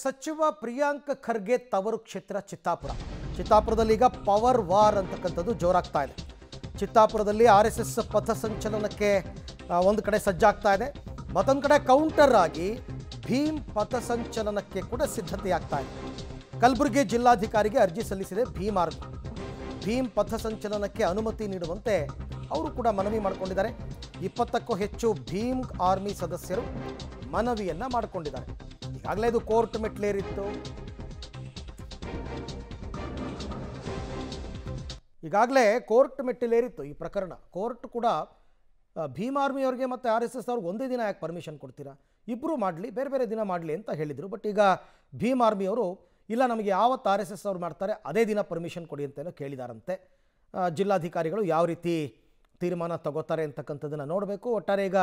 ಸಚಿವ ಪ್ರಿಯಾಂಕ್ ಖರ್ಗೆ ತವರು ಕ್ಷೇತ್ರ ಚಿತ್ತಾಪುರದಲ್ಲಿ ಈಗ ಪವರ್ ವಾರ್ ಅಂತಕ್ಕಂಥದ್ದು ಜೋರಾಗ್ತಾ ಇದೆ. ಚಿತ್ತಾಪುರದಲ್ಲಿ ಆರ್ಎಸ್ಎಸ್ ಪಥಸಂಚಲನಕ್ಕೆ ಒಂದು ಕಡೆ ಸಜ್ಜಾಗ್ತಾ ಇದೆ, ಮತ್ತೊಂದು ಕಡೆ ಕೌಂಟರ್ ಆಗಿ ಭೀಮ್ ಪಥಸಂಚಲನಕ್ಕೆ ಕೂಡ ಸಿದ್ಧತೆಯಾಗ್ತಾ ಇದೆ. ಕಲಬುರಗಿ ಜಿಲ್ಲಾಧಿಕಾರಿಗೆ ಅರ್ಜಿ ಸಲ್ಲಿಸಿದೆ ಭೀಮ್ ಆರ್ಮಿ. ಭೀಮ್ ಪಥಸಂಚಲನಕ್ಕೆ ಅನುಮತಿ ನೀಡುವಂತೆ ಅವರು ಕೂಡ ಮನವಿ ಮಾಡಿಕೊಂಡಿದ್ದಾರೆ. 20ಕ್ಕೂ ಹೆಚ್ಚು ಭೀಮ್ ಆರ್ಮಿ ಸದಸ್ಯರು ಮನವಿಯನ್ನ ಮಾಡಿಕೊಂಡಿದ್ದಾರೆ. ಈಗಾಗಲೇ ಇದು ಕೋರ್ಟ್ ಮೆಟ್ಲೇರಿತ್ತು. ಈ ಪ್ರಕರಣ ಕೋರ್ಟ್ ಕೂಡ ಭೀಮ್ ಆರ್ಮಿ ಅವರಿಗೆ ಮತ್ತು RSS ಅವ್ರಿಗೆ ಒಂದೇ ದಿನ ಯಾಕೆ ಪರ್ಮಿಷನ್ ಕೊಡ್ತೀರಾ, ಇಬ್ಬರು ಮಾಡಲಿ, ಬೇರೆ ಬೇರೆ ದಿನ ಮಾಡಲಿ ಅಂತ ಹೇಳಿದರು. ಬಟ್ ಈಗ ಭೀಮ್ ಆರ್ಮಿ ಅವರು ಇಲ್ಲ, ನಮಗೆ ಯಾವತ್ತು RSS ಅವ್ರು ಮಾಡ್ತಾರೆ ಅದೇ ದಿನ ಪರ್ಮಿಷನ್ ಕೊಡಿ ಅಂತೇನೋ ಕೇಳಿದಾರಂತೆ. ಜಿಲ್ಲಾಧಿಕಾರಿಗಳು ಯಾವ ರೀತಿ ತೀರ್ಮಾನ ತಗೋತಾರೆ ಅಂತಕ್ಕಂಥದ್ದನ್ನು ನೋಡಬೇಕು. ಒಟ್ಟಾರೆ ಈಗ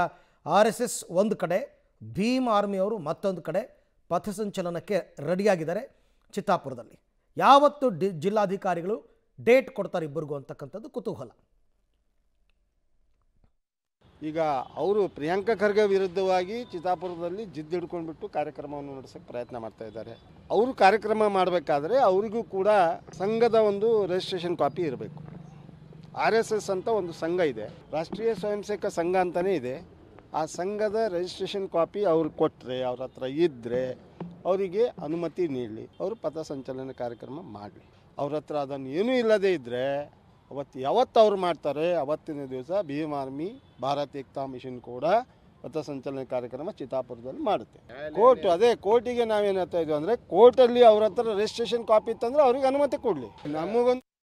RSS ಒಂದು ಕಡೆ, ಭೀಮ್ ಆರ್ಮಿ ಅವರು ಮತ್ತೊಂದು ಕಡೆ ಪಥಸಂಚಲನಕ್ಕೆ ರೆಡಿಯಾಗಿದ್ದಾರೆ. ಚಿತ್ತಾಪುರದಲ್ಲಿ ಯಾವತ್ತು ಜಿಲ್ಲಾಧಿಕಾರಿಗಳು ಡೇಟ್ ಕೊಡ್ತಾರೆ ಇಬ್ಬರಿಗೂ ಅಂತಕ್ಕಂಥದ್ದು ಕುತೂಹಲ. ಈಗ ಅವರು ಪ್ರಿಯಾಂಕ ಖರ್ಗೆ ವಿರುದ್ಧವಾಗಿ ಚಿತ್ತಾಪುರದಲ್ಲಿ ಜಿದ್ದು ಹಿಡ್ಕೊಂಡ್ಬಿಟ್ಟು ಕಾರ್ಯಕ್ರಮವನ್ನು ನಡೆಸೋಕ್ಕೆ ಪ್ರಯತ್ನ ಮಾಡ್ತಾ ಇದ್ದಾರೆ. ಅವರು ಕಾರ್ಯಕ್ರಮ ಮಾಡಬೇಕಾದ್ರೆ ಅವರಿಗೂ ಕೂಡ ಸಂಘದ ಒಂದು ರಿಜಿಸ್ಟ್ರೇಷನ್ ಕಾಪಿ ಇರಬೇಕು. RSS ಅಂತ ಒಂದು ಸಂಘ ಇದೆ, ರಾಷ್ಟ್ರೀಯ ಸ್ವಯಂ ಸೇವಕ ಸಂಘ ಅಂತಲೇ ಇದೆ. ಆ ಸಂಘದ ರಿಜಿಸ್ಟ್ರೇಷನ್ ಕಾಪಿ ಅವ್ರು ಕೊಟ್ಟರೆ, ಅವ್ರ ಹತ್ರ ಇದ್ದರೆ ಅವರಿಗೆ ಅನುಮತಿ ನೀಡಲಿ, ಅವರು ಪಥಸಂಚಲನ ಕಾರ್ಯಕ್ರಮ ಮಾಡಲಿ. ಅವ್ರ ಹತ್ರ ಅದನ್ನು ಏನೂ ಇಲ್ಲದೇ ಇದ್ದರೆ ಯಾವತ್ತು ಅವ್ರು ಮಾಡ್ತಾರೆ ಅವತ್ತಿನ ದಿವಸ ಭೀಮ್ ಆರ್ಮಿ ಭಾರತ್ ಏಕ್ತಾ ಮಿಷನ್ ಕೂಡ ಪಥಸಂಚಲನ ಕಾರ್ಯಕ್ರಮ ಚಿತ್ತಾಪುರದಲ್ಲಿ ಮಾಡುತ್ತೆ. ಕೋರ್ಟಿಗೆ ನಾವೇನು ಹೇಳ್ತಾ ಇದ್ವಿ ಅಂದರೆ, ಕೋರ್ಟಲ್ಲಿ ಅವ್ರ ಹತ್ರ ರಿಜಿಸ್ಟ್ರೇಷನ್ ಕಾಪಿ ಇತ್ತಂದರೆ ಅವ್ರಿಗೆ ಅನುಮತಿ ಕೊಡಲಿ. ನಮಗೊಂದು